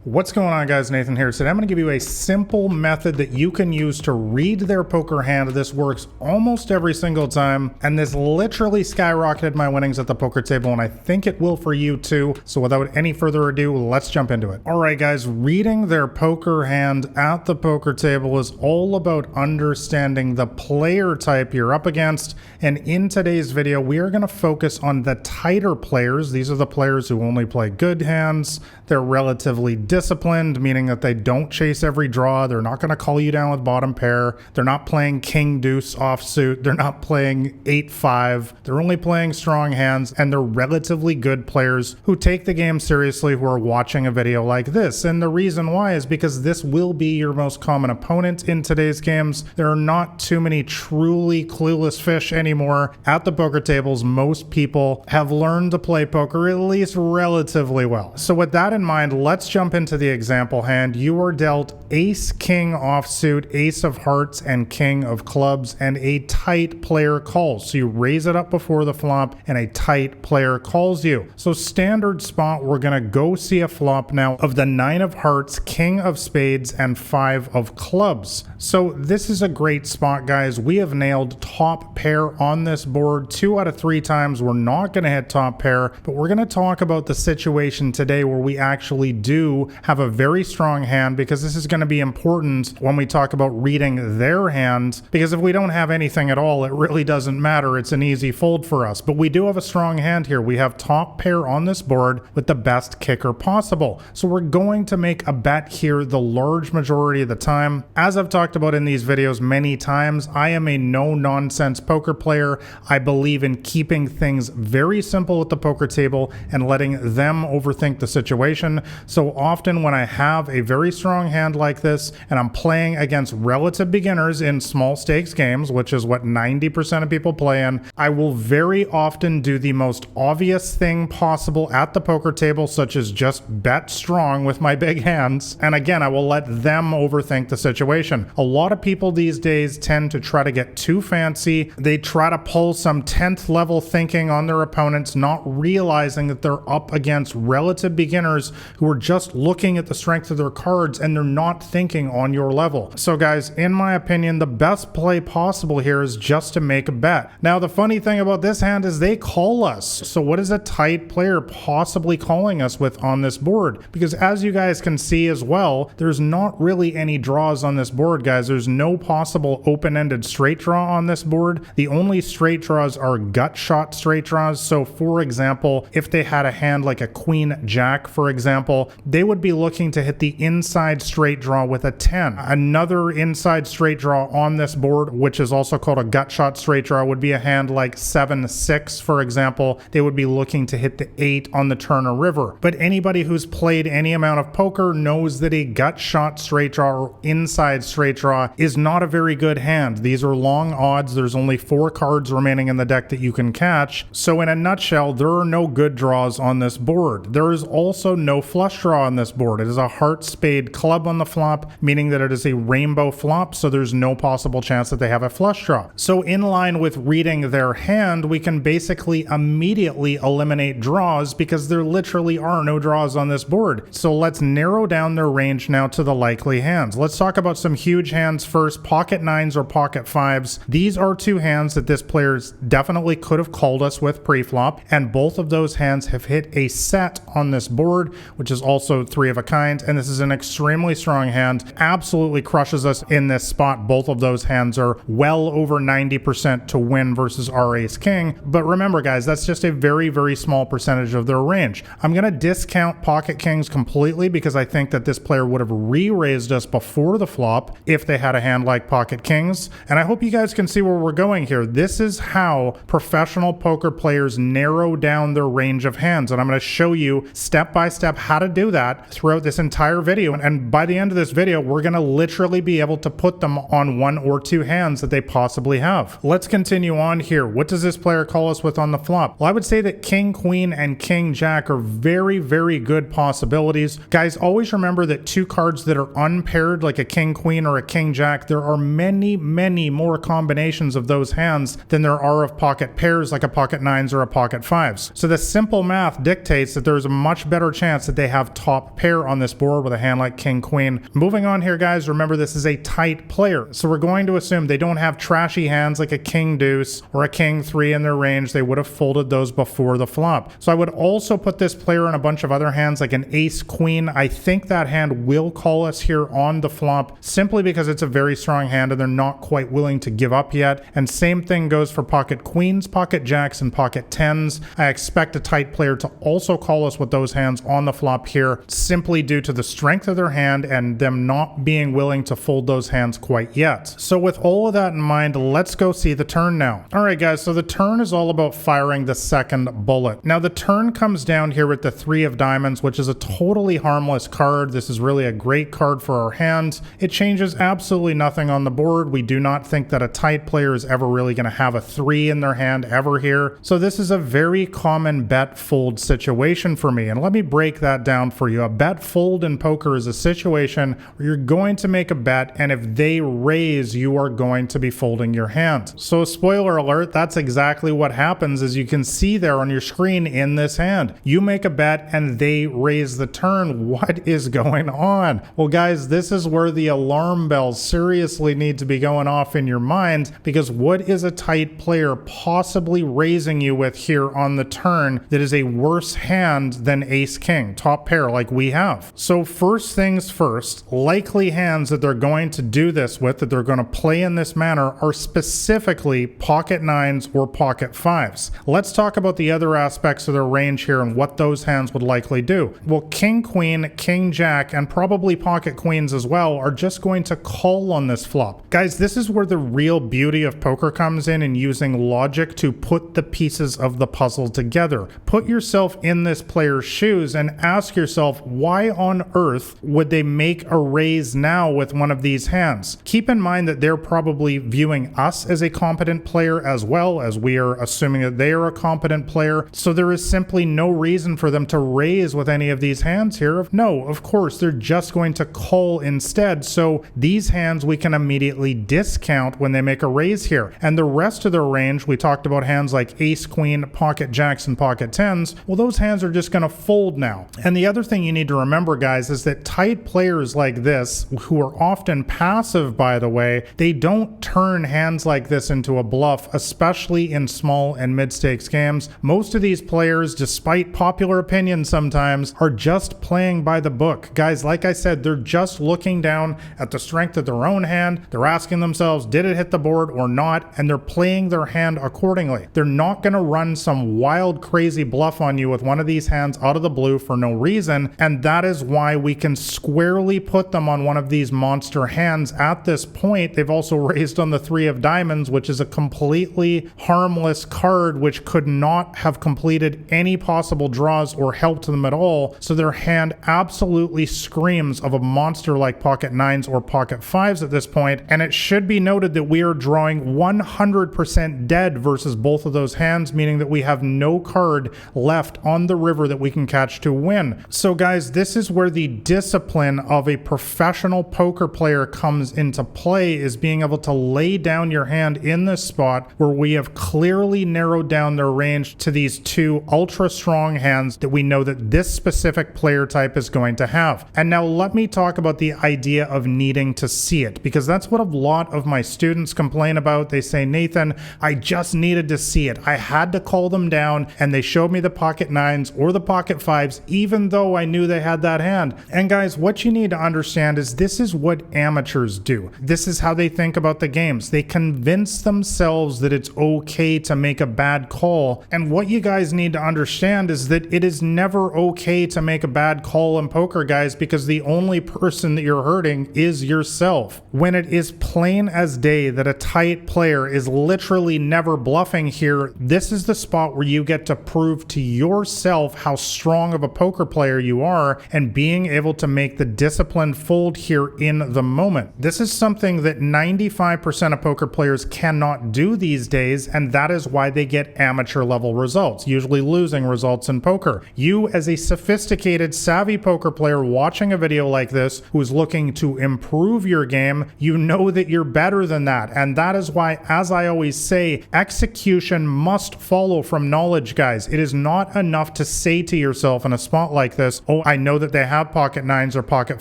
What's going on, guys? Nathan here. Today I'm going to give you a simple method that you can use to read their poker hand. This works almost every single time, and this literally skyrocketed my winnings at the poker table, and I think it will for you too. So without any further ado, let's jump into it. All right, guys, reading their poker hand at the poker table is all about understanding the player type you're up against, and in today's video, we are going to focus on the tighter players. These are the players who only play good hands. They're relatively disciplined, meaning that they don't chase every draw. They're not going to call you down with bottom pair. They're not playing king deuce offsuit. They're not playing 8-5. They're only playing strong hands, and they're relatively good players who take the game seriously, who are watching a video like this. And the reason why is because this will be your most common opponent in today's games. There are not too many truly clueless fish anymore at the poker tables. Most people have learned to play poker at least relatively well. So with that in mind, let's jump into the example hand. You are dealt ace king offsuit, ace of hearts, and king of clubs, and a tight player calls. So you raise it up before the flop, and a tight player calls you. So standard spot, we're gonna go see a flop now of the 9 of hearts, king of spades, and 5 of clubs. So this is a great spot, guys. We have nailed top pair on this board 2 out of 3 times. We're not gonna hit top pair, but we're gonna talk about the situation today where we actually do have a very strong hand, because this is going to be important when we talk about reading their hand, because if we don't have anything at all, it really doesn't matter. It's an easy fold for us, but we do have a strong hand here. We have top pair on this board with the best kicker possible, so we're going to make a bet here the large majority of the time. As I've talked about in these videos many times, I am a no-nonsense poker player. I believe in keeping things very simple at the poker table and letting them overthink the situation. So often when I have a very strong hand like this and I'm playing against relative beginners in small stakes games, which is what 90% of people play in, I will very often do the most obvious thing possible at the poker table, such as just bet strong with my big hands. And again, I will let them overthink the situation. A lot of people these days tend to try to get too fancy. They try to pull some 10th level thinking on their opponents, not realizing that they're up against relative beginners who are just looking at the strength of their cards, and they're not thinking on your level. So guys, in my opinion, the best play possible here is just to make a bet. Now, the funny thing about this hand is they call us. So what is a tight player possibly calling us with on this board? Because as you guys can see as well, there's not really any draws on this board, guys. There's no possible open-ended straight draw on this board. The only straight draws are gut shot straight draws. So for example, if they had a hand like a queen jack, for example, they would be looking to hit the inside straight draw with a 10. Another inside straight draw on this board, which is also called a gut shot straight draw, would be a hand like 7-6, for example. They would be looking to hit the 8 on the turn or river. But anybody who's played any amount of poker knows that a gut shot straight draw or inside straight draw is not a very good hand. These are long odds. There's only 4 cards remaining in the deck that you can catch. So in a nutshell, there are no good draws on this board. There is also no flush draw on this board. It is a heart, spade, club on the flop, meaning that it is a rainbow flop, so there's no possible chance that they have a flush draw. So in line with reading their hand, we can basically immediately eliminate draws because there literally are no draws on this board. So let's narrow down their range now to the likely hands. Let's talk about some huge hands first. Pocket 9s or pocket 5s. These are 2 hands that this player definitely could have called us with pre-flop, and both of those hands have hit a set on this board, which is also 3 of a kind, and this is an extremely strong hand. Absolutely crushes us in this spot. Both of those hands are well over 90% to win versus our ace king. But remember, guys, that's just a very, very small percentage of their range. I'm going to discount pocket kings completely because I think that this player would have re-raised us before the flop if they had a hand like pocket kings. And I hope you guys can see where we're going here. This is how professional poker players narrow down their range of hands. And I'm going to show you step by step how to do that throughout this entire video. And by the end of this video, we're going to literally be able to put them on 1 or 2 hands that they possibly have. Let's continue on here. What does this player call us with on the flop? Well, I would say that king, queen, and king, jack are very, very good possibilities. Guys, always remember that 2 cards that are unpaired, like a king, queen, or a king, jack, there are many, many more combinations of those hands than there are of pocket pairs, like a pocket 9s or a pocket 5s. So the simple math dictates that there's a much better chance that they have top pair on this board with a hand like king queen. Moving on here, guys, remember this is a tight player, so we're going to assume they don't have trashy hands like a king deuce or a king three in their range. They would have folded those before the flop. So I would also put this player in a bunch of other hands like an ace queen. I think that hand will call us here on the flop simply because it's a very strong hand and they're not quite willing to give up yet. And same thing goes for pocket queens, pocket jacks, and pocket tens. I expect a tight player to also call us with those hands on the flop here, simply due to the strength of their hand and them not being willing to fold those hands quite yet. So with all of that in mind, let's go see the turn now. All right, guys, so the turn is all about firing the second bullet. Now the turn comes down here with the three of diamonds, which is a totally harmless card. This is really a great card for our hand. It changes absolutely nothing on the board. We do not think that a tight player is ever really going to have a three in their hand ever here. So this is a very common bet fold situation for me. And let me break that down for you. A bet fold in poker is a situation where you're going to make a bet, and if they raise, you are going to be folding your hand. So spoiler alert, that's exactly what happens, as you can see there on your screen in this hand. You make a bet and they raise the turn. What is going on? Well, guys, this is where the alarm bells seriously need to be going off in your mind, because what is a tight player possibly raising you with here on the turn that is a worse hand than ace king, top pair like we have? So first things first, likely hands that they're going to do this with, that they're going to play in this manner, are specifically pocket nines or pocket fives. Let's talk about the other aspects of their range here and what those hands would likely do. Well, king queen, king jack, and probably pocket queens as well are just going to call on this flop. Guys, this is where the real beauty of poker comes in using logic to put the pieces of the puzzle together. Put yourself in this player's shoes and ask yourself, why on earth would they make a raise now with one of these hands? Keep in mind that they're probably viewing us as a competent player as well, as we are assuming that they are a competent player. So there is simply no reason for them to raise with any of these hands here. No, of course, they're just going to call instead. So these hands we can immediately discount when they make a raise here. And the rest of their range, we talked about hands like ace queen, pocket jacks, and pocket tens. Well, those hands are just going to fold now. And the other thing you need to remember, guys, is that tight players like this, who are often passive, by the way, they don't turn hands like this into a bluff, especially in small and mid-stakes games. Most of these players, despite popular opinion sometimes, are just playing by the book. Guys, like I said, they're just looking down at the strength of their own hand. They're asking themselves, did it hit the board or not? And they're playing their hand accordingly. They're not going to run some wild, crazy bluff on you with one of these hands out of the blue for no reason. And that is why we can squarely put them on one of these monster hands at this point. They've also raised on the three of diamonds, which is a completely harmless card, which could not have completed any possible draws or helped them at all. So their hand absolutely screams of a monster like pocket nines or pocket fives at this point. And it should be noted that we are drawing 100% dead versus both of those hands, meaning that we have no card left on the river that we can catch to win. So guys, this is where the discipline of a professional poker player comes into play, is being able to lay down your hand in this spot where we have clearly narrowed down their range to these two ultra strong hands that we know that this specific player type is going to have. And now let me talk about the idea of needing to see it, because that's what a lot of my students complain about. They say, Nathan, I just needed to see it. I had to call them down and they showed me the pocket nines or the pocket fives, even though I knew they had that hand. And guys, what you need to understand is this is what amateurs do. This is how they think about the games. They convince themselves that it's okay to make a bad call. And what you guys need to understand is that it is never okay to make a bad call in poker, guys, because the only person that you're hurting is yourself. When it is plain as day that a tight player is literally never bluffing here, this is the spot where you get to prove to yourself how strong of a poker player you are and being able to make the disciplined fold here in the moment. This is something that 95% of poker players cannot do these days, and that is why they get amateur level results, usually losing results in poker. You, as a sophisticated, savvy poker player watching a video like this who's looking to improve your game, you know that you're better than that. And that is why, as I always say, execution must follow from knowledge, guys. It is not enough to say to yourself in a spot like this, oh I know that they have pocket nines or pocket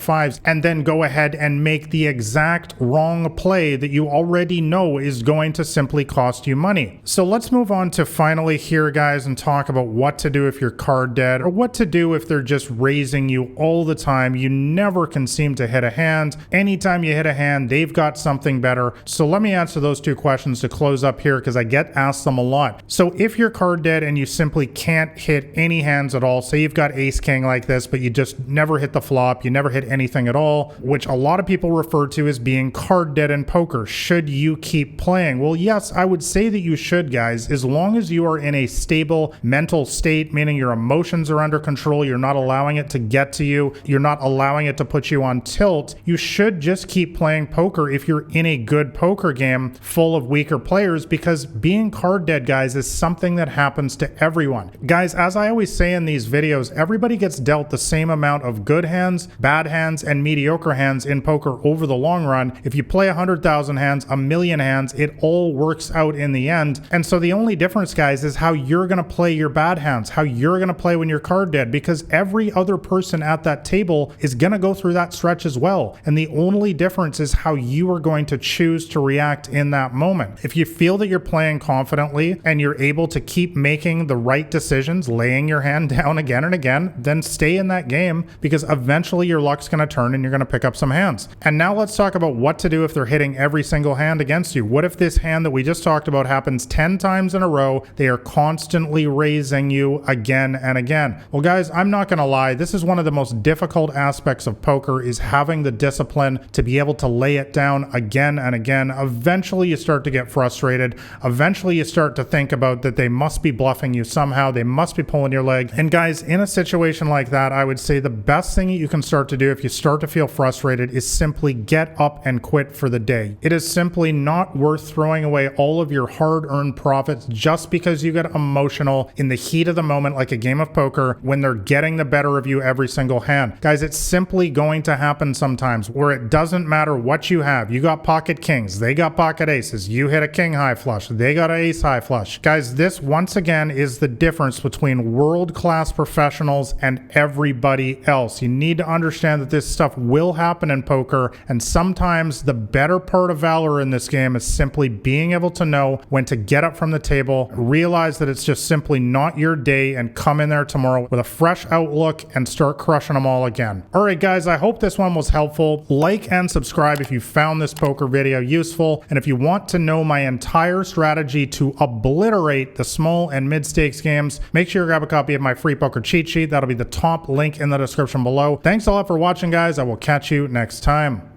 fives, and then go ahead and make the exact wrong play that you already know is going to simply cost you money. So let's move on to finally here, guys, and talk about what to do if you're card dead, or what to do if they're just raising you all the time. You never can seem to hit a hand. Anytime you hit a hand, they've got something better. So let me answer those two questions to close up here, because I get asked them a lot. So if you're card dead and you simply can't hit any hands at all, say you've got ace king like this, but you just never hit the flop, you never hit anything at all, which a lot of people refer to as being card dead in poker. Should you keep playing? Well, yes, I would say that you should, guys, as long as you are in a stable mental state, meaning your emotions are under control, you're not allowing it to get to you, you're not allowing it to put you on tilt. You should just keep playing poker if you're in a good poker game full of weaker players, because being card dead, guys, is something that happens to everyone. Guys, as I always say in these videos, everybody gets dealt the same amount of good hands, bad hands, and mediocre hands in poker over the long run. If you play 100,000 hands, a million hands, it all works out in the end. And so the only difference, guys, is how you're going to play your bad hands, how you're going to play when you're card dead, because every other person at that table is going to go through that stretch as well. And the only difference is how you are going to choose to react in that moment. If you feel that you're playing confidently and you're able to keep making the right decisions, laying your hand down again and again, then stay in that game, because eventually your luck's going to turn and you're going to pick up some hands. And now let's talk about what to do if they're hitting every single hand against you. What if this hand that we just talked about happens 10 times in a row? They are constantly raising you again and again. Well, guys, I'm not going to lie. This is one of the most difficult aspects of poker, is having the discipline to be able to lay it down again and again. Eventually you start to get frustrated. Eventually you start to think about that they must be bluffing you somehow. They must be pulling your leg. And guys, in a situation like that, I would say the best thing you can start to do if you start to feel frustrated is simply get up and quit for the day. It is simply not worth throwing away all of your hard-earned profits just because you get emotional in the heat of the moment, like a game of poker, when they're getting the better of you every single hand. Guys, it's simply going to happen sometimes where it doesn't matter what you have. You got pocket kings, they got pocket aces, you hit a king high flush, they got an ace high flush. Guys, this once again is the difference between world-class professionals and everybody else. You need to understand that this stuff will happen in poker, and sometimes the better part of valor in this game is simply being able to know when to get up from the table, realize that it's just simply not your day, and come in there tomorrow with a fresh outlook and start crushing them all again. All right, guys, I hope this one was helpful. Like and subscribe if you found this poker video useful, and if you want to know my entire strategy to obliterate the small and mid stakes games, make sure you grab a copy of my free poker cheat sheet. That'll be the top link in the description below. Thanks a lot for watching, guys. I will catch you next time.